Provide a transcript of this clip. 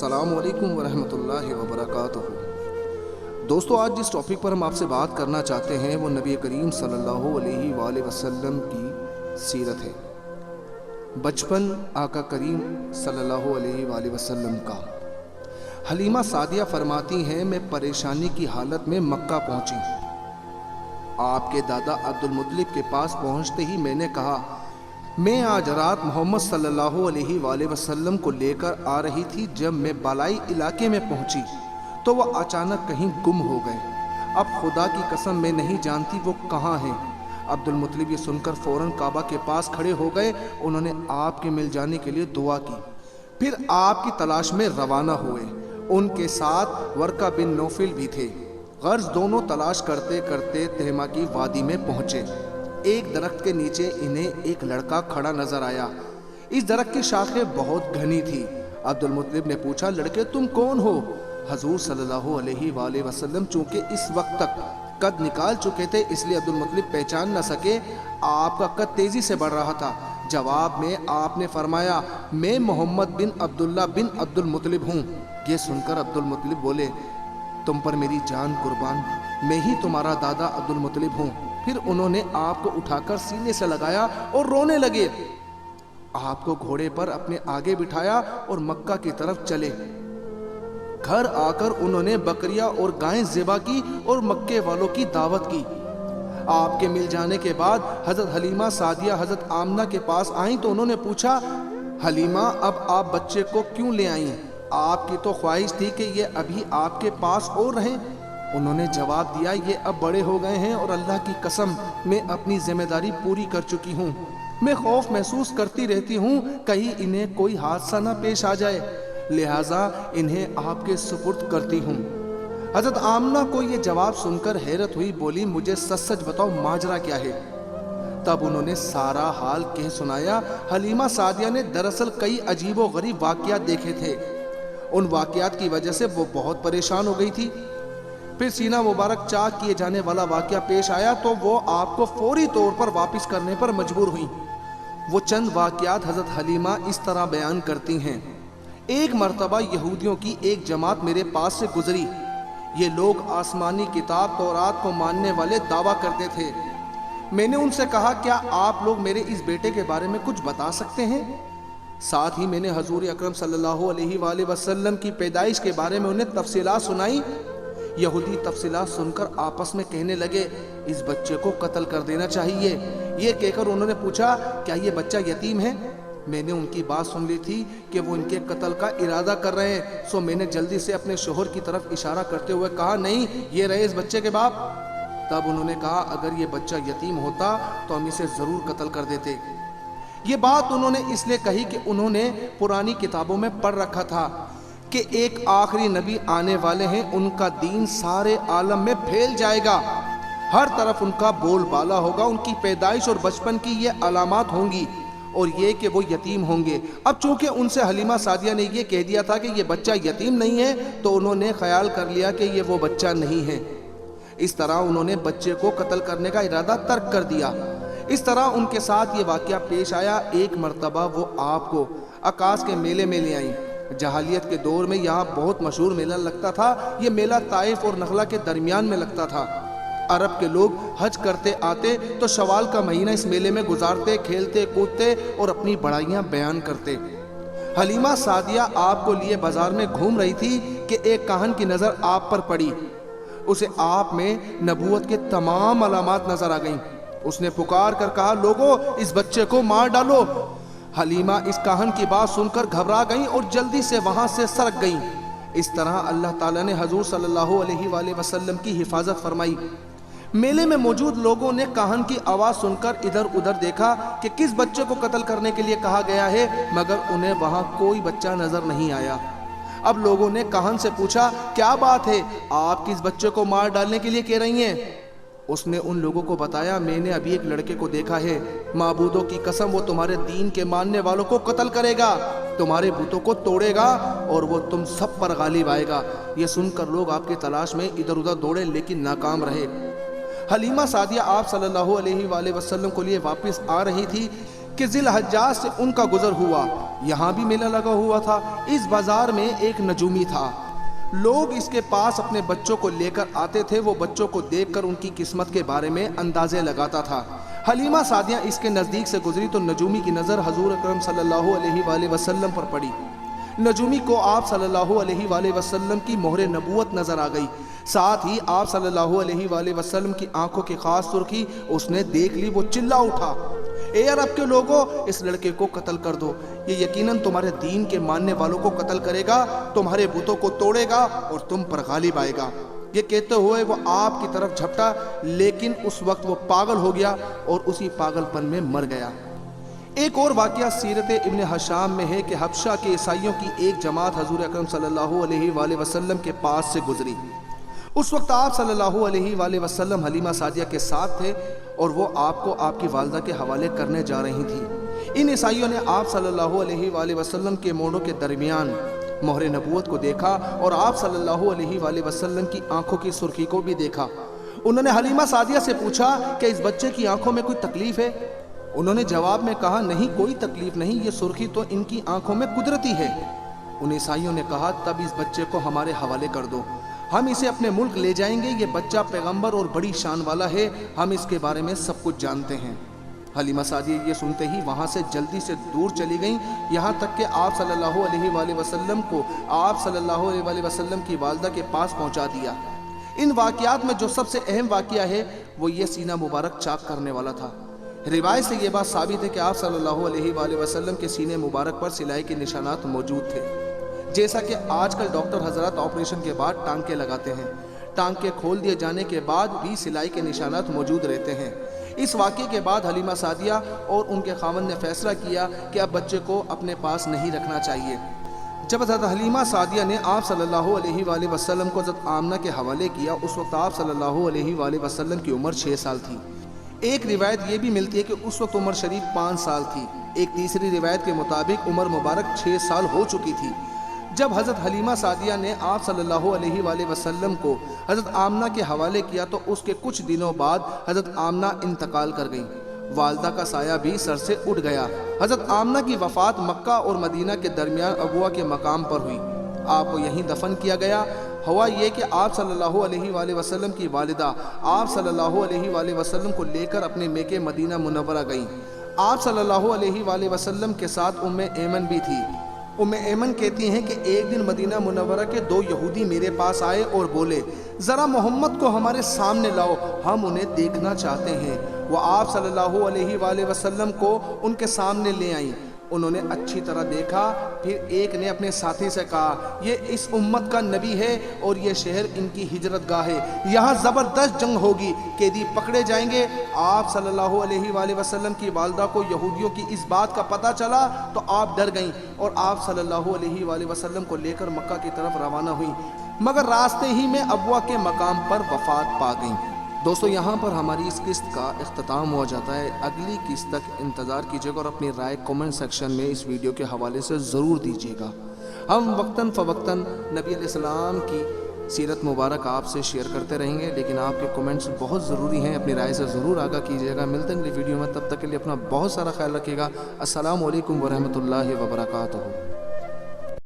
अस्सलामु अलैकुम वरहमतुल्लाहि वबरकातुहू। दोस्तों, आज जिस टॉपिक पर हम आपसे बात करना चाहते हैं वो नबी करीम सल्लल्लाहु अलैहि वसल्लम की सीरत है। बचपन आका करीम सल्लल्लाहु अलैहि वसल्लम का। हलीमा सादिया फरमाती हैं, मैं परेशानी की हालत में मक्का पहुंची। आपके दादा अब्दुल मुत्तलिब के पास पहुंचते ही मैंने कहा, मैं आज रात मोहम्मद सल्लल्लाहु अलैहि वसल्लम को लेकर आ रही थी। जब मैं बालाई इलाके में पहुंची तो वह अचानक कहीं गुम हो गए। अब खुदा की कसम मैं नहीं जानती वो कहाँ हैं। अब्दुल मुत्तलिब ये सुनकर फौरन काबा के पास खड़े हो गए। उन्होंने आपके मिल जाने के लिए दुआ की, फिर आपकी तलाश में रवाना हुए। उनके साथ वर्का बिन नौफिल भी थे। गर्ज दोनों तलाश करते करते तहमा की वादी में पहुंचे। एक दरख्त के नीचे इन्हें एक लड़का खड़ा नजर आया। इस दरख्त की शाखें बहुत घनी थी। अब्दुल मुत्तलिब ने पूछा, लड़के तुम कौन हो? हजूर सल्लल्लाहु अलैहि वसल्लम चूंकि इस वक्त तक कद निकाल चुके थे, इसलिए अब्दुल मुत्तलिब पहचान न सके। आपका कद तेजी से बढ़ रहा था। जवाब में आपने फरमाया, मैं मोहम्मद बिन अब्दुल्ला बिन अब्दुल मुत्तलिब हूँ। ये सुनकर अब्दुल मुत्तलिब बोले, तुम पर मेरी जान कुर्बान, मैं ही तुम्हारा दादा अब्दुल मुत्तलिब हूँ। फिर उन्होंने आपको उठाकर सीने से लगाया और रोने लगे। आपको घोड़े पर अपने आगे बिठाया और मक्का की तरफ चले। घर आकर उन्होंने बकरियां और गायें ज़िबा की और मक्के वालों की दावत की। आपके मिल जाने के बाद हजरत हलीमा सादिया हजरत आमना के पास आई तो उन्होंने पूछा, हलीमा अब आप बच्चे को क्यों ले आई? आपकी तो ख्वाहिश थी कि ये अभी आपके पास और रहें। उन्होंने जवाब दिया, ये अब बड़े हो गए हैं और अल्लाह की कसम मैं अपनी जिम्मेदारी पूरी कर चुकी हूँ। मैं खौफ महसूस करती रहती हूँ कहीं इन्हें कोई हादसा न पेश आ जाए, लिहाजा इन्हें आपके सुपुर्द करती हूँ। हजरत आमना को ये जवाब सुनकर हैरत हुई। बोली, मुझे सच सच बताओ माजरा क्या है? तब उन्होंने सारा हाल कह सुनाया। हलीमा सादिया ने दरअसल कई अजीब व गरीब वाक़यात देखे थे। उन वाक़यात की वजह से वो बहुत परेशान हो गई थी। फिर सीना मुबारक चाक किए जाने वाला वाक़या पेश आया तो वो आपको फौरी तौर पर वापस करने पर मजबूर हुई। वो चंद वाक़यात हजरत हलीमा इस तरह बयान करती हैं। एक मर्तबा यहूदियों की एक जमात मेरे पास से गुजरी। ये लोग आसमानी किताब तौरात को मानने वाले दावा करते थे। मैंने उनसे कहा, क्या आप लोग मेरे इस बेटे के बारे में कुछ बता सकते हैं? साथ ही मैंने हजूर अकरम सल्लल्लाहु अलैहि वसल्लम की पैदाइश के बारे में उन्हें तफसीलात सुनाई। यहूदी तफसीलात सुनकर आपस में कहने लगे, इस बच्चे को कत्ल कर देना चाहिए। ये कहकर उन्होंने पूछा, क्या ये बच्चा यतीम है? मैंने उनकी बात सुन ली थी कि वो इनके कत्ल का इरादा कर रहे हैं। सो मैंने जल्दी से अपने शोहर की तरफ इशारा करते हुए कहा, नहीं, ये रहे इस बच्चे के बाप। तब उन्होंने कहा, अगर ये बच्चा यतीम होता तो हम इसे ज़रूर कत्ल कर देते। ये बात उन्होंने इसलिए कही कि उन्होंने पुरानी किताबों में पढ़ रखा था कि एक आखिरी नबी आने वाले हैं, उनका दीन सारे आलम में फैल जाएगा, हर तरफ उनका बोलबाला होगा, उनकी पैदाइश और बचपन की ये अलामात होंगी और ये कि वो यतीम होंगे। अब चूंकि उनसे हलीमा सादिया ने ये कह दिया था कि ये बच्चा यतीम नहीं है, तो उन्होंने ख्याल कर लिया कि ये वो बच्चा नहीं है। इस तरह उन्होंने बच्चे को कत्ल करने का इरादा तर्क कर दिया। इस तरह उनके साथ ये वाक़या पेश आया। एक मर्तबा वो आपको अकास के मेले में ले आई। जहालियत के दौर में यहाँ बहुत मशहूर मेला लगता था। ये मेला ताइफ और नखला के दरमियान में लगता था। अरब के लोग हज करते आते तो शवाल का महीना इस मेले में गुजारते, खेलते कूदते और अपनी बड़ाइयाँ बयान करते। हलीमा सादिया आपको लिए बाजार में घूम रही थी कि एक काहन की नज़र आप पर पड़ी। उसे आप में नबूवत के तमाम अलामात नजर आ गईं। उसने पुकार कर कहा, लोगों, इस बच्चे को मार डालो। हलीमा इस काहन की बात सुनकर घबरा गईं और जल्दी से वहां से सरक गईं। इस तरह अल्लाह ताला ने हजूर सल्लल्लाहु अलैहि वसल्लम की हिफाजत फरमाई। मेले में मौजूद लोगों ने काहन की आवाज़ सुनकर इधर उधर देखा कि किस बच्चे को कत्ल करने के लिए कहा गया है, मगर उन्हें वहां कोई बच्चा नजर नहीं आया। अब लोगों ने काहन से पूछा, क्या बात है, आप किस बच्चे को मार डालने के लिए कह रही हैं? उसने उन लोगों को बताया, मैंने अभी एक लड़के को देखा है, माबूदों की कसम वो तुम्हारे दीन के मानने वालों को कत्ल करेगा, तुम्हारे बुतों को तोड़ेगा और वो तुम सब पर गालिब आएगा। ये सुनकर लोग आपकी तलाश में इधर उधर दौड़े लेकिन नाकाम रहे। हलीमा सादिया आप सल्लल्लाहु अलैहि वसल्लम को लिए वापस आ रही थी کہ ذی الحجاج سے ان کا گزر ہوا، یہاں بھی میلہ لگا ہوا تھا۔ اس بازار میں ایک نجومی تھا، لوگ اس کے پاس اپنے بچوں کو لے کر آتے تھے، وہ بچوں کو دیکھ کر ان کی قسمت کے بارے میں اندازے لگاتا تھا۔ حلیمہ سعدیہ اس کے نزدیک سے گزری تو نجومی کی نظر حضور اکرم صلی اللہ علیہ وآلہ وسلم پر پڑی۔ نجومی کو آپ صلی اللہ علیہ وآلہ وسلم کی مہر نبوت نظر آ گئی، ساتھ ہی آپ صلی اللہ علیہ وآلہ وسلم کی آنکھوں کی خاص سرخی اس نے دیکھ لی۔ وہ چلا اٹھا، اے عرب کے لوگوں، اس لڑکے کو قتل کر دو، یہ یقیناً تمہارے دین کے ماننے والوں کو قتل کرے گا، تمہارے بتوں کو توڑے گا اور تم پر غالب آئے گا۔ یہ کہتے ہوئے وہ آپ کی طرف جھپٹا، لیکن اس وقت وہ پاگل ہو گیا اور اسی پاگل پن میں مر گیا۔ ایک اور واقعہ سیرت ابن ہشام میں ہے کہ حبشہ کے عیسائیوں کی ایک جماعت حضور اکرم صلی اللہ علیہ وآلہ وسلم کے پاس سے گزری۔ اس وقت آپ صلی اللہ علیہ وآلہ وسلم حلیمہ سعدیہ کے ساتھ تھے اور وہ آپ کو آپ کی والدہ کے حوالے کرنے جا رہی تھیں۔ ان عیسائیوں نے آپ صلی اللہ علیہ وآلہ وسلم کے مونڈوں کے درمیان مہر نبوت کو دیکھا اور آپ صلی اللہ علیہ وآلہ وسلم کی آنکھوں کی سرخی کو بھی دیکھا۔ انہوں نے حلیمہ سعدیہ سے پوچھا کہ اس بچے کی آنکھوں میں کوئی تکلیف ہے؟ انہوں نے جواب میں کہا، نہیں، کوئی تکلیف نہیں، یہ سرخی تو ان کی آنکھوں میں قدرتی ہے۔ ان عیسائیوں نے کہا، تب اس بچے کو ہمارے حوالے کر دو، ہم اسے اپنے ملک لے جائیں گے، یہ بچہ پیغمبر اور بڑی شان والا ہے، ہم اس کے بارے میں سب کچھ جانتے ہیں۔ حلیمہ سعدیہ یہ سنتے ہی وہاں سے جلدی سے دور چلی گئیں، یہاں تک کہ آپ صلی اللہ علیہ وآلہ وسلم کو آپ صلی اللہ علیہ وآلہ وسلم کی والدہ کے پاس پہنچا دیا۔ ان واقعات میں جو سب سے اہم واقعہ ہے وہ یہ سینہ مبارک چاک کرنے والا تھا۔ روایت سے یہ بات ثابت ہے کہ آپ صلی اللہ علیہ وآلہ وسلم کے سینے مبارک پر سلائی کے نشانات موجود تھے، جیسا کہ آج کل ڈاکٹر حضرات آپریشن کے بعد ٹانکے لگاتے ہیں، ٹانکے کھول دیے جانے کے بعد بھی سلائی کے نشانات موجود رہتے ہیں۔ اس واقعے کے بعد حلیمہ سعدیہ اور ان کے خاوند نے فیصلہ کیا کہ اب بچے کو اپنے پاس نہیں رکھنا چاہیے۔ جب حضرت حلیمہ سعدیہ نے آپ صلی اللہ علیہ وآلہ وسلم کو حضرت آمنہ کے حوالے کیا، اس وقت آپ صلی اللہ علیہ وآلہ وسلم کی عمر 6 سال تھی۔ ایک روایت یہ بھی ملتی ہے کہ اس وقت عمر شریف 5 سال تھی، ایک تیسری روایت کے مطابق عمر مبارک 6 سال ہو چکی تھی۔ جب حضرت حلیمہ سعدیہ نے آپ صلی اللہ علیہ وآلہ وسلم کو حضرت آمنہ کے حوالے کیا تو اس کے کچھ دنوں بعد حضرت آمنہ انتقال کر گئیں، والدہ کا سایہ بھی سر سے اٹھ گیا۔ حضرت آمنہ کی وفات مکہ اور مدینہ کے درمیان ابوا کے مقام پر ہوئی، آپ کو یہیں دفن کیا گیا۔ ہوا یہ کہ آپ صلی اللہ علیہ وآلہ وسلم کی والدہ آپ صلی اللہ علیہ وآلہ وسلم کو لے کر اپنے میکے مدینہ منورہ گئیں۔ آپ صلی اللہ علیہ وآلہ وسلم کے ساتھ ام ایمن بھی تھی۔ ام ایمن کہتی ہیں کہ ایک دن مدینہ منورہ کے 2 یہودی میرے پاس آئے اور بولے، ذرا محمد کو ہمارے سامنے لاؤ، ہم انہیں دیکھنا چاہتے ہیں۔ وہ آپ صلی اللہ علیہ وآلہ وسلم کو ان کے سامنے لے آئیں، انہوں نے اچھی طرح دیکھا، پھر ایک نے اپنے ساتھی سے کہا، یہ اس امت کا نبی ہے اور یہ شہر ان کی ہجرت گاہ ہے، یہاں زبردست جنگ ہوگی، قیدی پکڑے جائیں گے۔ آپ صلی اللہ علیہ وآلہ وسلم کی والدہ کو یہودیوں کی اس بات کا پتہ چلا تو آپ ڈر گئیں اور آپ صلی اللہ علیہ وآلہ وسلم کو لے کر مکہ کی طرف روانہ ہوئیں، مگر راستے ہی میں ابوا کے مقام پر وفات پا گئیں۔ دوستو، یہاں پر ہماری اس قسط کا اختتام ہو جاتا ہے۔ اگلی قسط تک انتظار کیجیے گا اور اپنی رائے کومنٹ سیکشن میں اس ویڈیو کے حوالے سے ضرور دیجیے گا۔ ہم وقتاً فوقتاً نبی علیہ السلام کی سیرت مبارک آپ سے شیئر کرتے رہیں گے، لیکن آپ کے کومنٹس بہت ضروری ہیں، اپنی رائے سے ضرور آگاہ کیجیے گا۔ ملتے ہیں اگلی ویڈیو میں، تب تک کے لیے اپنا بہت سارا خیال رکھیے گا۔ السلام علیکم ورحمۃ اللہ وبرکاتہ۔